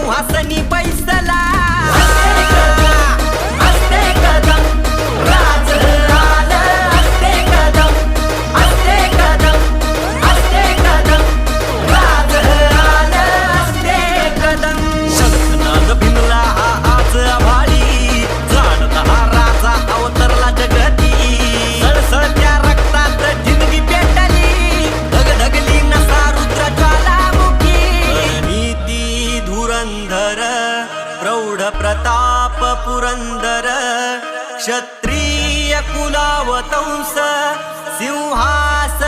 सिंहासनी बैसला असते कदम राज आलं असते कदम असते कदम असते कदम राज आलं असते कदम शंखनाद भिनला हा आज आभाळी जाणता हा राजा अवतरला जगती सळसळत्या रक्तात जिंदगी पेटली धगधगली नसा रुद्र ज्वालामुखी नीती धुरंधर प्रौढ प्रताप पुरंदर क्षत्रिय कुलावतंस सिंहासनाधीश्वर